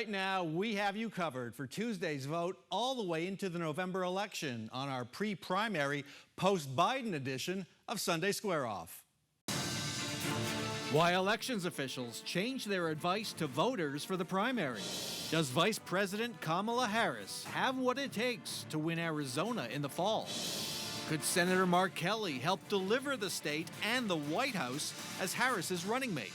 Right now, we have you covered for Tuesday's vote all the way into the November election on our pre-primary, post-Biden edition of Sunday Square Off. Why elections officials change their advice to voters for the primary. Does Vice President Kamala Harris have what it takes to win Arizona in the fall? Could Senator Mark Kelly help deliver the state and the White House as Harris's running mate?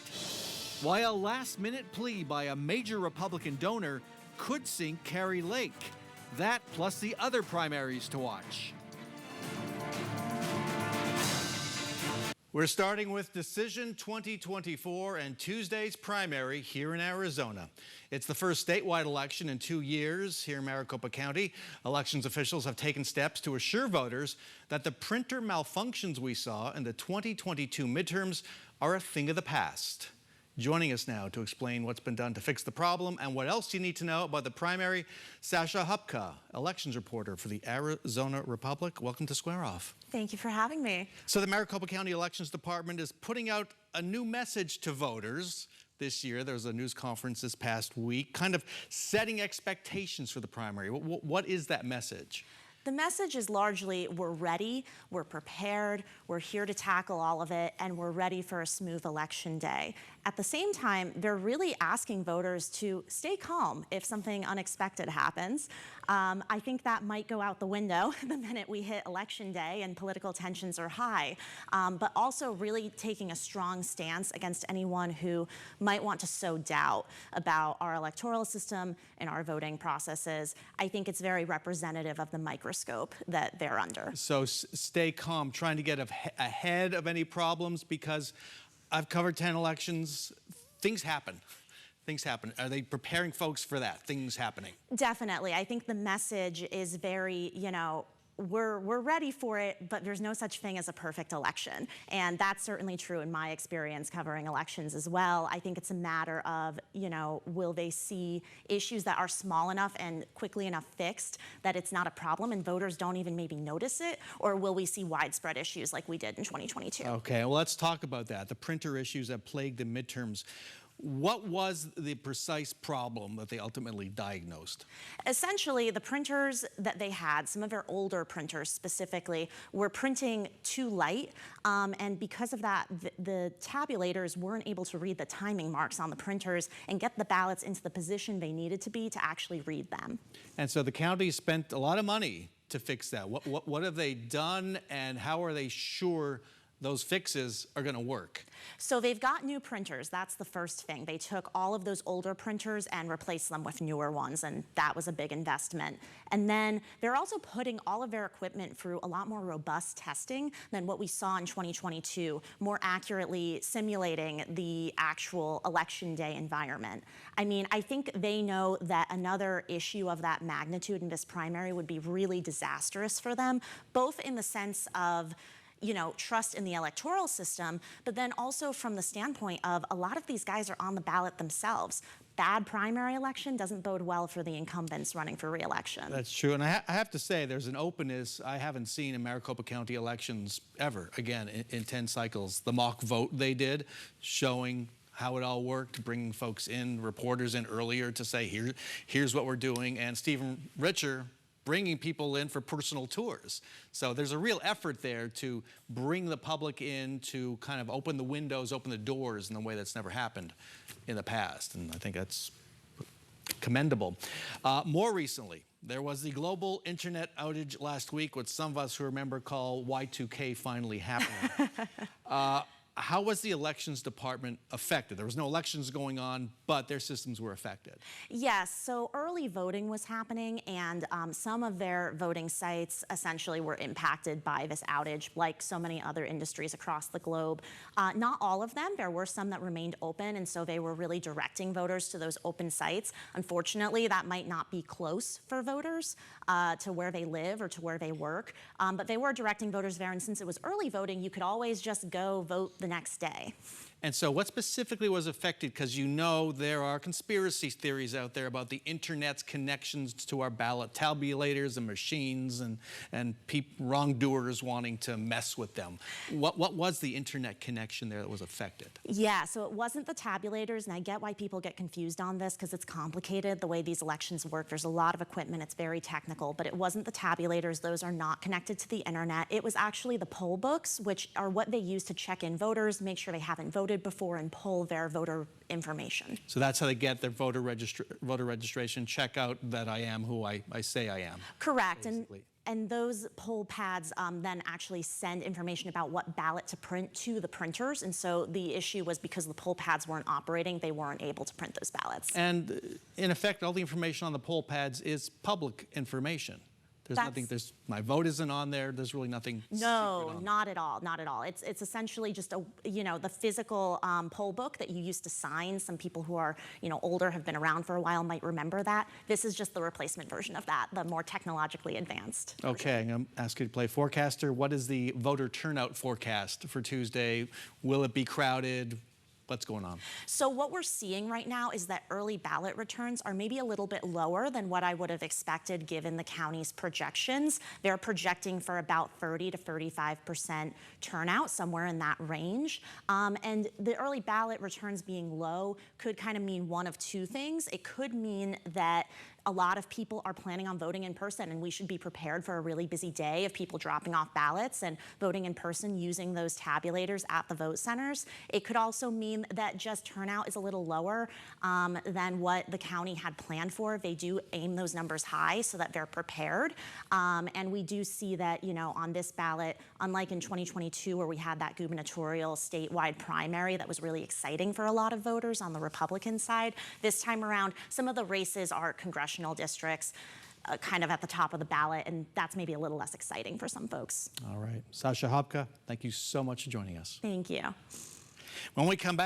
Why a last-minute plea by a major Republican donor could sink Kari Lake. That plus the other primaries to watch. We're starting with Decision 2024 and Tuesday's primary here in Arizona. It's the first statewide election in 2 years here in Maricopa County. Elections officials have taken steps to assure voters that the printer malfunctions we saw in the 2022 midterms are a thing of the past. Joining us now to explain what's been done to fix the problem and what else you need to know about the primary, Sasha Hupka, elections reporter for the Arizona Republic. Welcome to Square Off. Thank you for having me. So the Maricopa County Elections Department is putting out a new message to voters this year. There was a news conference this past week, kind of setting expectations for the primary. What is that message? The message is largely, we're ready, we're prepared, we're here to tackle all of it, and we're ready for a smooth election day. At the same time, they're really asking voters to stay calm if something unexpected happens. I think that might go out the window the minute we hit election day and political tensions are high, but also really taking a strong stance against anyone who might want to sow doubt about our electoral system and our voting processes. I think it's very representative of the microscope that they're under. So stay calm, trying to get ahead of any problems, because I've covered 10 elections. Things happen. Things happen. Are they preparing folks for that? Things happening? Definitely. I think the message is very, we're ready for it, but there's no such thing as a perfect election. And that's certainly true in my experience covering elections as well. I think it's a matter of, will they see issues that are small enough and quickly enough fixed that it's not a problem and voters don't even maybe notice it? Or will we see widespread issues like we did in 2022? Okay, well, let's talk about that. The printer issues that plagued the midterms. What was the precise problem that they ultimately diagnosed? Essentially, the printers that they had, some of their older printers specifically, were printing too light. And because of that, the tabulators weren't able to read the timing marks on the printers and get the ballots into the position they needed to be to actually read them. And so the county spent a lot of money to fix that. What have they done, and how are they sure those fixes are going to work? So they've got new printers. That's the first thing. They took all of those older printers and replaced them with newer ones, and that was a big investment. And then they're also putting all of their equipment through a lot more robust testing than what we saw in 2022, more accurately simulating the actual election day environment. I mean, I think they know that another issue of that magnitude in this primary would be really disastrous for them, both in the sense of trust in the electoral system, but then also from the standpoint of a lot of these guys are on the ballot themselves. Bad primary election doesn't bode well for the incumbents running for re-election. That's true, and I have to say there's an openness I haven't seen in Maricopa County elections ever, again, in 10 cycles. The mock vote they did, showing how it all worked, bringing folks in, reporters in earlier to say, here's what we're doing, and Stephen Richer bringing people in for personal tours. So there's a real effort there to bring the public in, to kind of open the windows, open the doors in a way that's never happened in the past. And I think that's commendable. More recently, there was the global internet outage last week, which some of us who remember call Y2K finally happening. How was the elections department affected? There was no elections going on, but their systems were affected. Yes, so early voting was happening, and some of their voting sites essentially were impacted by this outage, like so many other industries across the globe. Not all of them. There were some that remained open, and so they were really directing voters to those open sites. Unfortunately, that might not be close for voters to where they live or to where they work, but they were directing voters there, and since it was early voting, you could always just go vote the the next day. And so what specifically was affected? Because you know there are conspiracy theories out there about the internet's connections to our ballot tabulators and machines and wrongdoers wanting to mess with them. What was the internet connection there that was affected? Yeah, so it wasn't the tabulators, and I get why people get confused on this because it's complicated the way these elections work. There's a lot of equipment, it's very technical, but it wasn't the tabulators. Those are not connected to the internet. It was actually the poll books, which are what they use to check in voters, make sure they haven't voted before, and pull their voter information. So that's how they get their voter registration, check out that I am who I say I am. Correct. Basically. And those poll pads then actually send information about what ballot to print to the printers. And so the issue was because the poll pads weren't operating, they weren't able to print those ballots. And in effect, all the information on the poll pads is public information. There's my vote isn't on there. There's really nothing. No, not at all, not at all. It's essentially just the physical poll book that you used to sign. Some people who are, older, have been around for a while might remember that. This is just the replacement version of that, the more technologically advanced version. Okay, I'm going to ask you to play forecaster. What is the voter turnout forecast for Tuesday? Will it be crowded? What's going on? So what we're seeing right now is that early ballot returns are maybe a little bit lower than what I would have expected given the county's projections. They're projecting for about 30 to 35% turnout, somewhere in that range. And the early ballot returns being low could kind of mean one of two things. It could mean that a lot of people are planning on voting in person, and we should be prepared for a really busy day of people dropping off ballots and voting in person using those tabulators at the vote centers. It could also mean that just turnout is a little lower than what the county had planned for. They do aim those numbers high so that they're prepared. And we do see that, on this ballot, unlike in 2022 where we had that gubernatorial statewide primary that was really exciting for a lot of voters on the Republican side, this time around, some of the races are congressional districts, kind of at the top of the ballot, and that's maybe a little less exciting for some folks. All right. Sasha Hupka, thank you so much for joining us. Thank you. When we come back,